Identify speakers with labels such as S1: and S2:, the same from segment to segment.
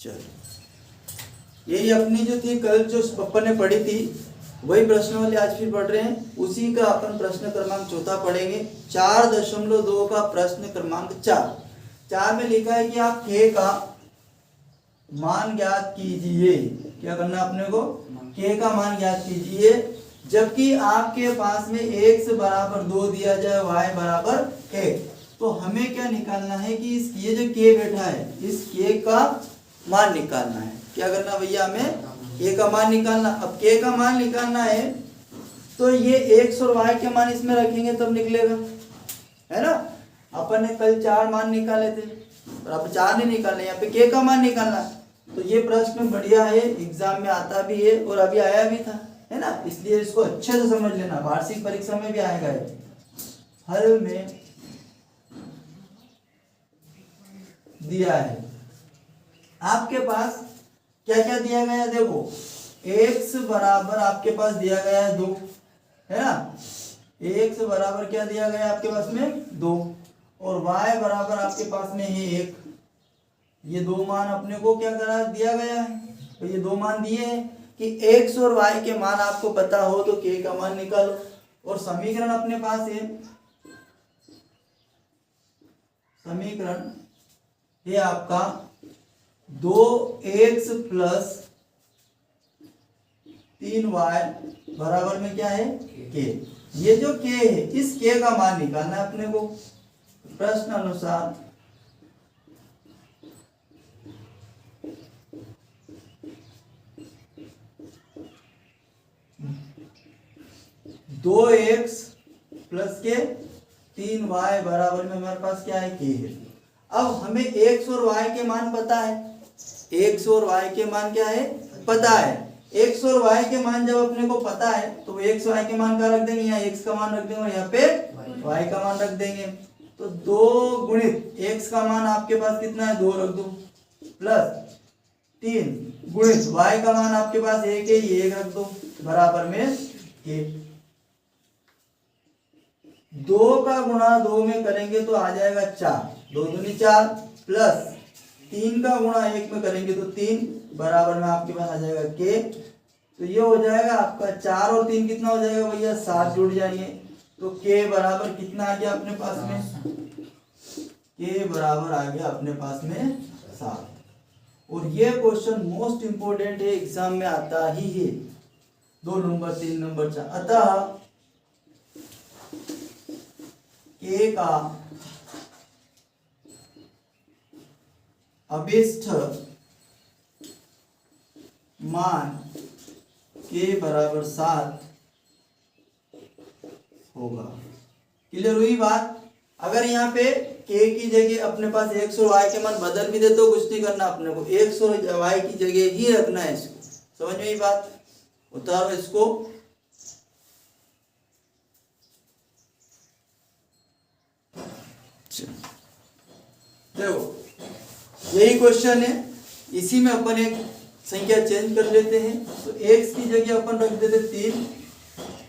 S1: चलो यही अपनी जो थी कल जो अपन ने पढ़ी थी वही प्रश्नावली आज फिर पढ़ रहे हैं। उसी का अपन प्रश्न क्रमांक चौथा पढ़ेंगे। 4.2 का प्रश्न क्रमांक 4 में लिखा है कि आप k का मान ज्ञात कीजिए। क्या करना है अपने को? k का मान ज्ञात कीजिए जबकि आपके पास में x बराबर 2 दिया जाए y बराबर 1। तो हमें क्या निकालना है कि इस ये जो k बैठा है इस k का मान निकालना है। क्या करना भैया? हमें k का मान निकालना। अब k का मान निकालना है तो ये x और y के मान इसमें रखेंगे तब निकलेगा, है ना। अपन ने कल 4 मान निकाले थे और अब 4 नहीं निकालने, यहाँ पे k का मान निकालना। तो ये प्रश्न बढ़िया है, एग्जाम में आता भी है और अभी आया भी था, है ना। इसलिए इसको अच्छे से समझ लेना, वार्षिक परीक्षा में भी आएगा ये। हल में दिया है आपके पास क्या क्या दिया गया है, देखो x बराबर आपके पास दिया गया है 2, है ना। x बराबर क्या दिया गया है आपके पास में 2 और y बराबर आपके पास में है 1। ये 2 मान अपने को क्या करा दिया गया है, तो ये 2 मान दिए हैं कि x और y के मान आपको पता हो तो k का मान निकालो। और समीकरण अपने पास है, समीकरण ये आपका 2x प्लस 3y बराबर में क्या है k। ये जो k है इस k का मान निकालना है अपने को। प्रश्न अनुसार दो एक्स प्लस के 3y बराबर में हमारे पास क्या है k है। अब हमें x और y के मान पता है, x और y के मान क्या है पता है। x और y के मान जब अपने को पता है तो x y के मान का रख देंगे, यहाँ x का मान रख देंगे और यहाँ पे y का मान रख देंगे। तो 2 गुणित x का मान आपके पास कितना है 2 रख दो, प्लस 3 गुणित y का मान आपके पास 1 है, ये 1 रख दो बराबर में 1। 2 का गुणा 2 में करेंगे तो आ जाएगा 4, 2 दूनी 4 प्लस 3 का गुणा 1 में करेंगे तो 3 बराबर में आपके पास आ जाएगा k। तो ये हो जाएगा आपका 4 और 3 कितना हो जाएगा भैया 7 जुड़ जाएंगे। तो k बराबर कितना आ गया अपने पास में, k बराबर आ गया अपने पास में 7। और ये क्वेश्चन मोस्ट इंपोर्टेंट है, एग्जाम में आता ही है 2 नंबर 3 नंबर 4। अतः k का अभिष्ट मान k बराबर 7 होगा। क्लियर हुई बात? अगर यहाँ पे k की जगह अपने पास x और y के मान बदल भी दे तो कुछ नहीं करना, अपने को x और y की जगह ही रखना है इसको। समझ में ये बात? उतारो इसको। देखो यही क्वेश्चन है, इसी में अपन एक संख्या चेंज कर लेते हैं। तो x की जगह अपन रख देते 3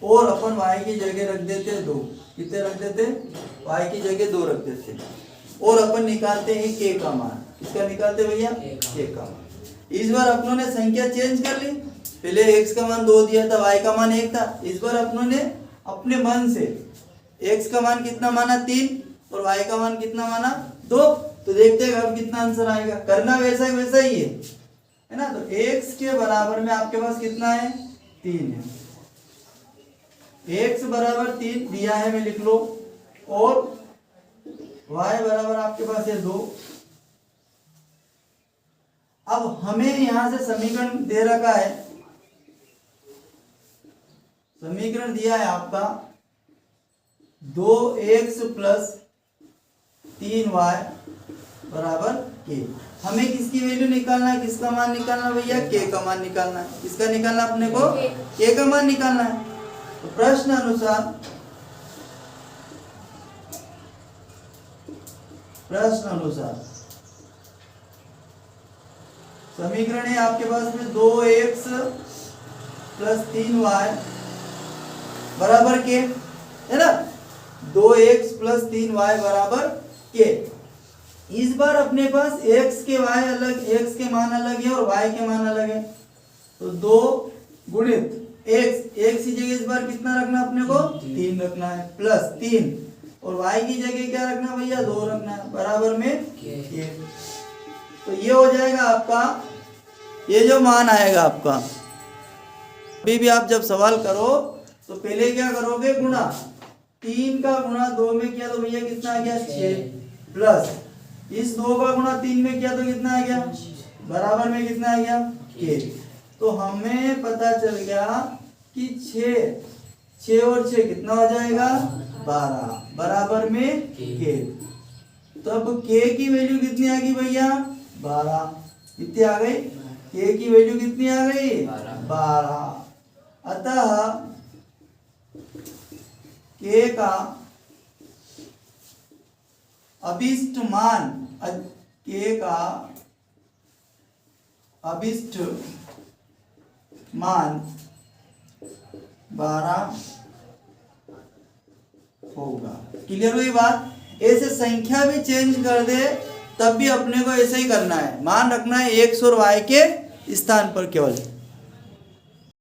S1: और अपन y की जगह रख देते 2। कितने रख देते? y की जगह 2 रख देते और अपन निकालते हैं k का मान। किसका निकालते भैया? k का मान। इस बार अपनों ने संख्या चेंज कर ली, पहले x का मान 2 दिया था, y का मान 1 था। इस बार अपनों ने अपने मन से x का मान कितना माना 3 और y का मान कितना माना 2। तो देखते हैं अब कितना आंसर आएगा। करना वैसा ही है ना। तो x के बराबर में आपके पास कितना है 3 है। x बराबर 3 दिया है, मैं लिख लो, और y बराबर आपके पास है 2। अब हमें यहां से समीकरण दे रखा है, समीकरण दिया है आपका 2x प्लस 3y बराबर k। हमें किसकी वैल्यू निकालना है, किसका मान निकालना है भैया? k का मान निकालना है। किसका निकालना अपने को? k का मान निकालना है। तो प्रश्न अनुसार समीकरण है आपके पास में 2x प्लस 3y बराबर k, है ना। 2x प्लस 3y बराबर k। इस बार अपने पास x के y अलग, x के मान अलग है और y के मान अलग है, तो 2 गुणित x की जगह इस बार कितना रखना अपने को 3 रखना है, प्लस 3 और y की जगह क्या रखना भैया 2 रखना है, बराबर में k। तो ये हो जाएगा आपका, ये जो मान आएगा आपका, अभी भी आप जब सवाल करो तो पहले क्या करोगे, गुणा 3 का गुणा 2 में किया तो भैया कितना आ गया 6, प्लस इस 2 का गुणा 3 में किया तो कितना आ गया, बराबर में कितना आ गया k। तो हमें पता चल गया कि 6 और 6 कितना हो जाएगा 12, बराबर में k। तब k की वैल्यू कितनी आ गई भैया 12, कितनी आ गई, k की वैल्यू कितनी आ गई 12। अतः k का अभिष्ट मान, k का अभिष्ट मान 12 होगा। क्लियर हुई बात। ऐसे संख्या भी चेंज कर दे तब भी अपने को ऐसे ही करना है, मान रखना है x और y के स्थान पर केवल।